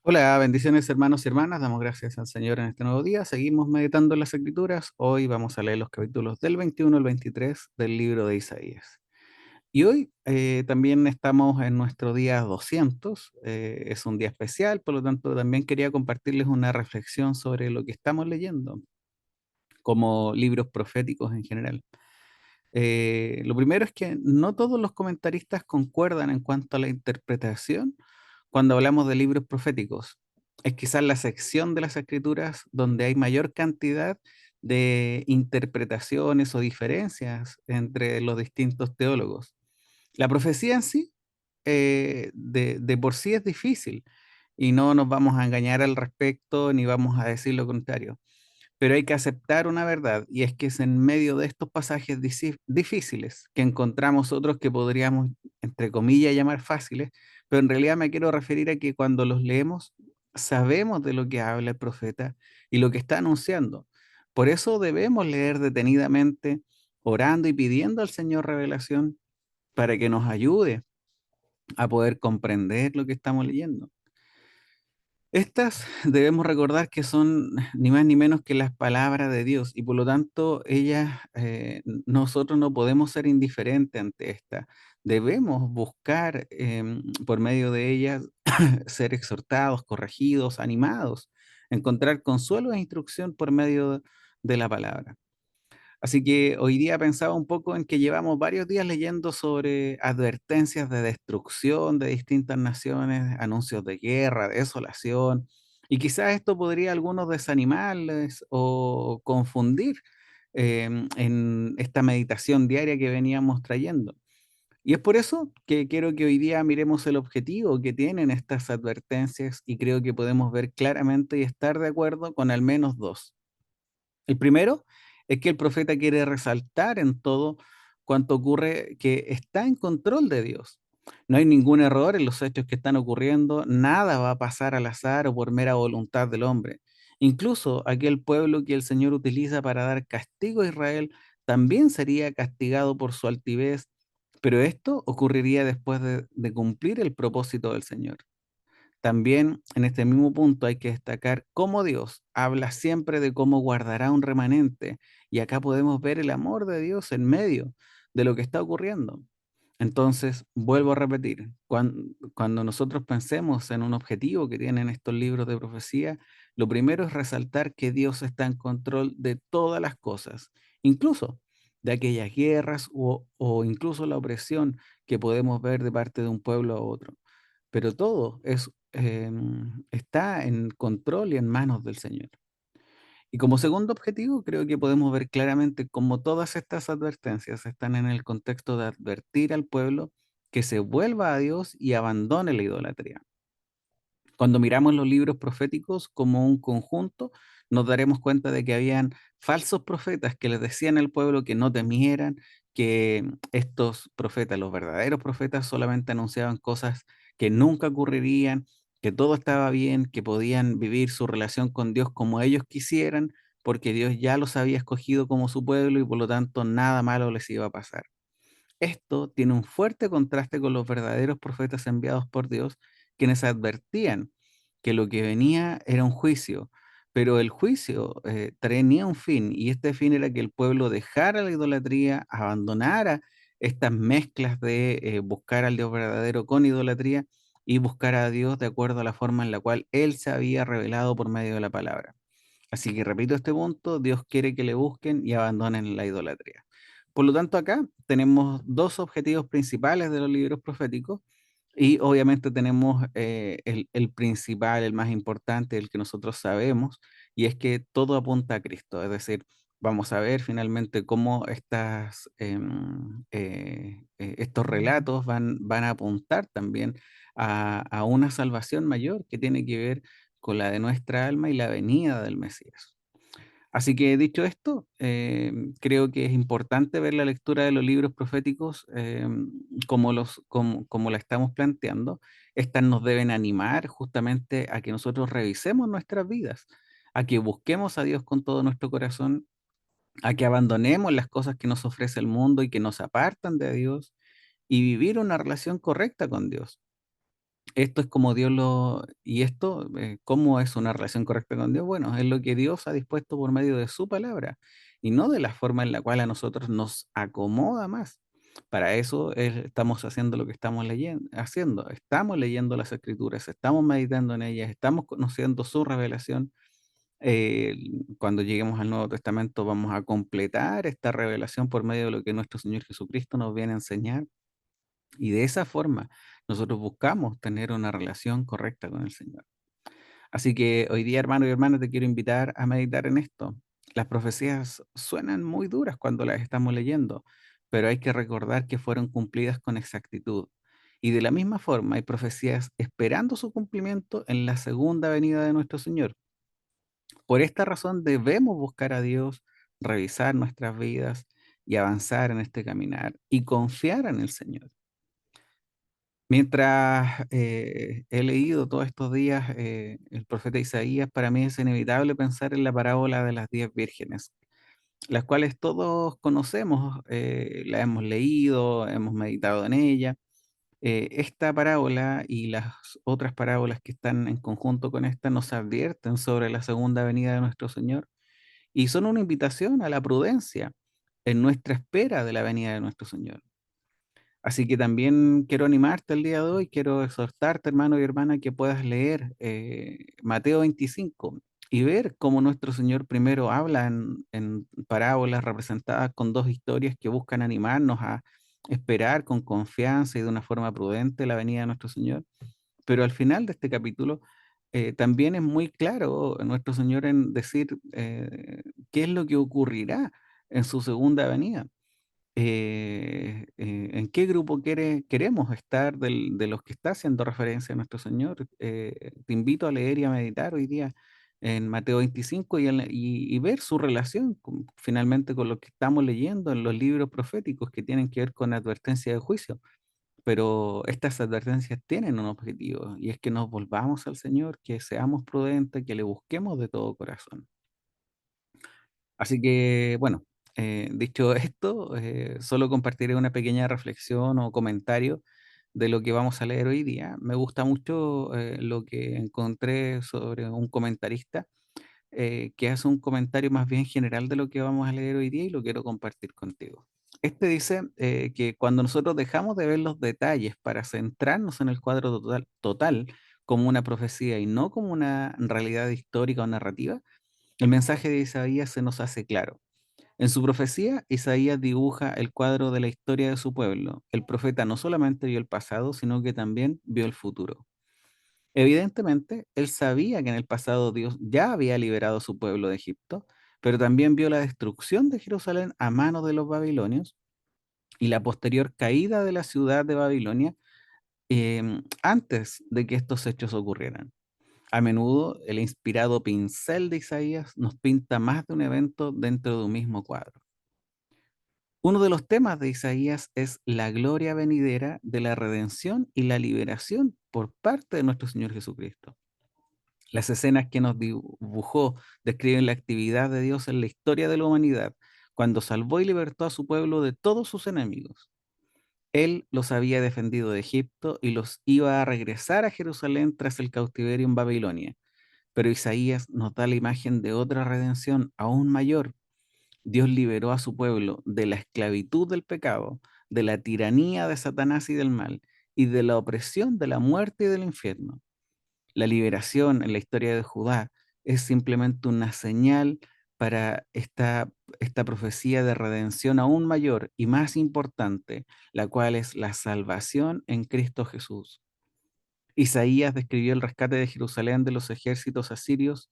Hola, bendiciones hermanos y hermanas, damos gracias al Señor en este nuevo día, seguimos meditando en las Escrituras, hoy vamos a leer los capítulos del 21 al 23 del libro de Isaías. Y hoy también estamos en nuestro día 200, es un día especial, por lo tanto también quería compartirles una reflexión sobre lo que estamos leyendo como libros proféticos en general. Lo primero es que no todos los comentaristas concuerdan en cuanto a la interpretación cuando hablamos de libros proféticos. Es quizás la sección de las escrituras donde hay mayor cantidad de interpretaciones o diferencias entre los distintos teólogos. La profecía en sí, de por sí es difícil y no nos vamos a engañar al respecto ni vamos a decir lo contrario. Pero hay que aceptar una verdad, y es que es en medio de estos pasajes difíciles que encontramos otros que podríamos, entre comillas, llamar fáciles, pero en realidad me quiero referir a que cuando los leemos, sabemos de lo que habla el profeta y lo que está anunciando. Por eso debemos leer detenidamente, orando y pidiendo al Señor revelación para que nos ayude a poder comprender lo que estamos leyendo. Estas debemos recordar que son ni más ni menos que las palabras de Dios y por lo tanto ellas, nosotros no podemos ser indiferentes ante estas. Debemos buscar por medio de ellas ser exhortados, corregidos, animados, encontrar consuelo e instrucción por medio de la palabra. Así que hoy día pensaba un poco en que llevamos varios días leyendo sobre advertencias de destrucción de distintas naciones, anuncios de guerra, de desolación, y quizás esto podría a algunos desanimarles o confundir en esta meditación diaria que veníamos trayendo. Y es por eso que quiero que hoy día miremos el objetivo que tienen estas advertencias y creo que podemos ver claramente y estar de acuerdo con al menos dos. El primero es que el profeta quiere resaltar en todo cuanto ocurre que está en control de Dios. No hay ningún error en los hechos que están ocurriendo, nada va a pasar al azar o por mera voluntad del hombre. Incluso aquel pueblo que el Señor utiliza para dar castigo a Israel también sería castigado por su altivez, pero esto ocurriría después de cumplir el propósito del Señor. También en este mismo punto hay que destacar cómo Dios habla siempre de cómo guardará un remanente. Y acá podemos ver el amor de Dios en medio de lo que está ocurriendo. Entonces, vuelvo a repetir, cuando nosotros pensemos en un objetivo que tienen estos libros de profecía, lo primero es resaltar que Dios está en control de todas las cosas, incluso de aquellas guerras o incluso la opresión que podemos ver de parte de un pueblo a otro. Pero todo está en control y en manos del Señor. Y como segundo objetivo, creo que podemos ver claramente cómo todas estas advertencias están en el contexto de advertir al pueblo que se vuelva a Dios y abandone la idolatría. Cuando miramos los libros proféticos como un conjunto, nos daremos cuenta de que habían falsos profetas que les decían al pueblo que no temieran, que estos profetas, los verdaderos profetas, solamente anunciaban cosas que nunca ocurrirían, que todo estaba bien, que podían vivir su relación con Dios como ellos quisieran, porque Dios ya los había escogido como su pueblo y por lo tanto nada malo les iba a pasar. Esto tiene un fuerte contraste con los verdaderos profetas enviados por Dios, quienes advertían que lo que venía era un juicio, pero el juicio tenía un fin, y este fin era que el pueblo dejara la idolatría, abandonara estas mezclas de buscar al Dios verdadero con idolatría y buscar a Dios de acuerdo a la forma en la cual Él se había revelado por medio de la palabra. Así que repito este punto, Dios quiere que le busquen y abandonen la idolatría. Por lo tanto, acá tenemos dos objetivos principales de los libros proféticos y obviamente tenemos el principal, el más importante, el que nosotros sabemos, y es que todo apunta a Cristo. Es decir, vamos a ver finalmente cómo estos relatos van a apuntar también a una salvación mayor que tiene que ver con la de nuestra alma y la venida del Mesías. Así que dicho esto, creo que es importante ver la lectura de los libros proféticos como la estamos planteando. Estas nos deben animar justamente a que nosotros revisemos nuestras vidas, a que busquemos a Dios con todo nuestro corazón, a que abandonemos las cosas que nos ofrece el mundo y que nos apartan de Dios y vivir una relación correcta con Dios. Esto es como Dios lo y esto, ¿cómo es una relación correcta con Dios? Bueno, es lo que Dios ha dispuesto por medio de su palabra, y no de la forma en la cual a nosotros nos acomoda más. Para eso, estamos haciendo lo que estamos haciendo. Estamos leyendo las Escrituras, estamos meditando en ellas, estamos conociendo su revelación. Eh, Cuando lleguemos al Nuevo Testamento, vamos a completar esta revelación por medio de lo que nuestro Señor Jesucristo nos viene a enseñar. Y de esa forma nosotros buscamos tener una relación correcta con el Señor. Así que hoy día, hermano y hermana, te quiero invitar a meditar en esto. Las profecías suenan muy duras cuando las estamos leyendo, pero hay que recordar que fueron cumplidas con exactitud. Y de la misma forma hay profecías esperando su cumplimiento en la segunda venida de nuestro Señor. Por esta razón debemos buscar a Dios, revisar nuestras vidas y avanzar en este caminar y confiar en el Señor. Mientras he leído todos estos días el profeta Isaías, para mí es inevitable pensar en la parábola de las 10 vírgenes, las cuales todos conocemos, la hemos leído, hemos meditado en ella. Esta parábola y las otras parábolas que están en conjunto con esta nos advierten sobre la segunda venida de nuestro Señor y son una invitación a la prudencia en nuestra espera de la venida de nuestro Señor. Así que también quiero animarte el día de hoy, quiero exhortarte, hermano y hermana, que puedas leer Mateo 25 y ver cómo nuestro Señor primero habla en parábolas representadas con dos historias que buscan animarnos a esperar con confianza y de una forma prudente la venida de nuestro Señor. Pero al final de este capítulo también es muy claro nuestro Señor en decir qué es lo que ocurrirá en su segunda venida. ¿En qué grupo queremos estar de los que está haciendo referencia a nuestro Señor? Te invito a leer y a meditar hoy día en Mateo 25 y ver su relación finalmente con lo que estamos leyendo en los libros proféticos que tienen que ver con advertencia de juicio. Pero estas advertencias tienen un objetivo y es que nos volvamos al Señor, que seamos prudentes, que le busquemos de todo corazón. Así que, bueno, dicho esto, solo compartiré una pequeña reflexión o comentario de lo que vamos a leer hoy día. Me gusta mucho lo que encontré sobre un comentarista que hace un comentario más bien general de lo que vamos a leer hoy día y lo quiero compartir contigo. Este dice que cuando nosotros dejamos de ver los detalles para centrarnos en el cuadro total como una profecía y no como una realidad histórica o narrativa, el mensaje de Isaías se nos hace claro. En su profecía, Isaías dibuja el cuadro de la historia de su pueblo. El profeta no solamente vio el pasado, sino que también vio el futuro. Evidentemente, él sabía que en el pasado Dios ya había liberado a su pueblo de Egipto, pero también vio la destrucción de Jerusalén a manos de los babilonios y la posterior caída de la ciudad de Babilonia antes de que estos hechos ocurrieran. A menudo, el inspirado pincel de Isaías nos pinta más de un evento dentro de un mismo cuadro. Uno de los temas de Isaías es la gloria venidera de la redención y la liberación por parte de nuestro Señor Jesucristo. Las escenas que nos dibujó describen la actividad de Dios en la historia de la humanidad, cuando salvó y libertó a su pueblo de todos sus enemigos. Él los había defendido de Egipto y los iba a regresar a Jerusalén tras el cautiverio en Babilonia. Pero Isaías nos da la imagen de otra redención aún mayor. Dios liberó a su pueblo de la esclavitud del pecado, de la tiranía de Satanás y del mal, y de la opresión de la muerte y del infierno. La liberación en la historia de Judá es simplemente una señal para esta profecía de redención aún mayor y más importante, la cual es la salvación en Cristo Jesús. Isaías describió el rescate de Jerusalén de los ejércitos asirios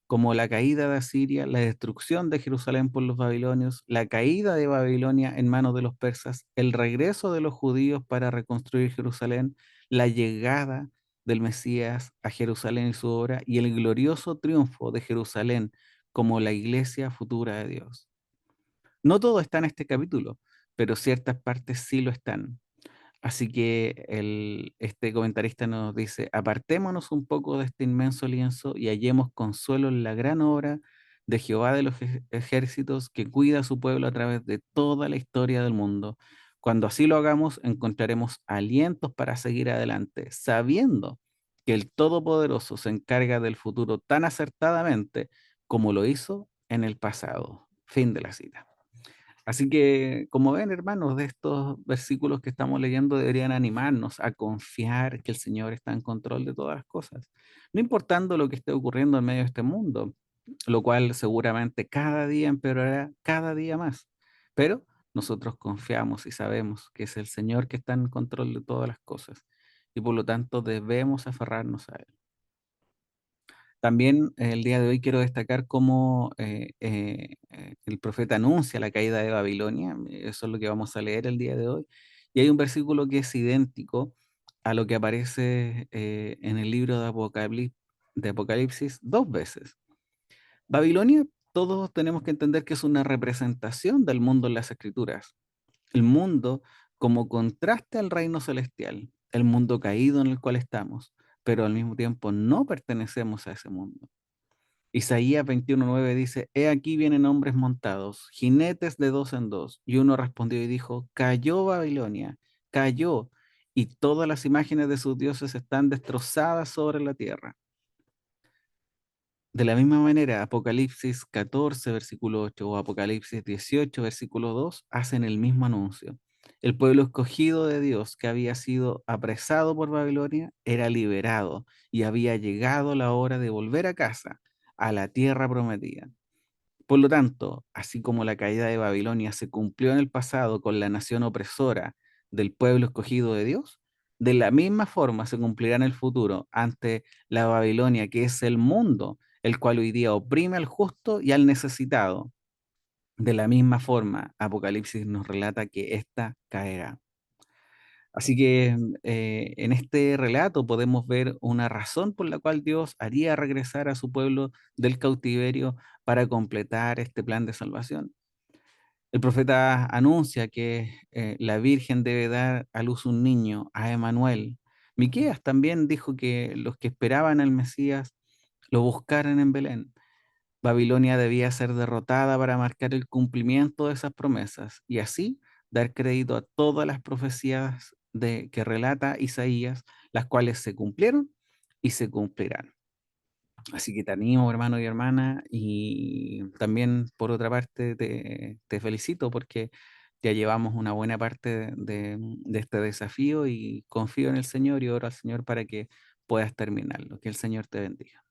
como la caída de Asiria, la destrucción de Jerusalén por los babilonios, la caída de Babilonia en manos de los persas, el regreso de los judíos para reconstruir Jerusalén, la llegada del Mesías a Jerusalén y su obra, y el glorioso triunfo de Jerusalén como la iglesia futura de Dios. No todo está en este capítulo, pero ciertas partes sí lo están. Así que este comentarista nos dice, apartémonos un poco de este inmenso lienzo y hallemos consuelo en la gran obra de Jehová de los ejércitos que cuida a su pueblo a través de toda la historia del mundo, Cuando así lo hagamos, encontraremos alientos para seguir adelante, sabiendo que el Todopoderoso se encarga del futuro tan acertadamente como lo hizo en el pasado. Fin de la cita. Así que, como ven, hermanos, de estos versículos que estamos leyendo deberían animarnos a confiar que el Señor está en control de todas las cosas, no importando lo que esté ocurriendo en medio de este mundo, lo cual seguramente cada día empeorará cada día más. Pero nosotros confiamos y sabemos que es el Señor que está en control de todas las cosas y por lo tanto debemos aferrarnos a Él. También el día de hoy quiero destacar cómo el profeta anuncia la caída de Babilonia. Eso es lo que vamos a leer el día de hoy. Y hay un versículo que es idéntico a lo que aparece en el libro de Apocalipsis dos veces. Babilonia, todos tenemos que entender que es una representación del mundo en las Escrituras. El mundo como contraste al reino celestial, el mundo caído en el cual estamos, pero al mismo tiempo no pertenecemos a ese mundo. Isaías 21:9 dice, He aquí vienen hombres montados, jinetes de dos en dos. Y uno respondió y dijo, Cayó Babilonia, cayó, y todas las imágenes de sus dioses están destrozadas sobre la tierra. De la misma manera, Apocalipsis 14, versículo 8 o Apocalipsis 18, versículo 2 hacen el mismo anuncio. El pueblo escogido de Dios que había sido apresado por Babilonia era liberado y había llegado la hora de volver a casa, a la tierra prometida. Por lo tanto, así como la caída de Babilonia se cumplió en el pasado con la nación opresora del pueblo escogido de Dios, de la misma forma se cumplirá en el futuro ante la Babilonia, que es el mundo, el cual hoy día oprime al justo y al necesitado. De la misma forma, Apocalipsis nos relata que ésta caerá. Así que en este relato podemos ver una razón por la cual Dios haría regresar a su pueblo del cautiverio para completar este plan de salvación. El profeta anuncia que la Virgen debe dar a luz un niño, a Emanuel. Miqueas también dijo que los que esperaban al Mesías lo buscaran en Belén. Babilonia debía ser derrotada para marcar el cumplimiento de esas promesas y así dar crédito a todas las profecías que relata Isaías, las cuales se cumplieron y se cumplirán. Así que te animo, hermano y hermana, y también por otra parte te felicito porque ya llevamos una buena parte de este desafío y confío en el Señor y oro al Señor para que puedas terminarlo. Que el Señor te bendiga.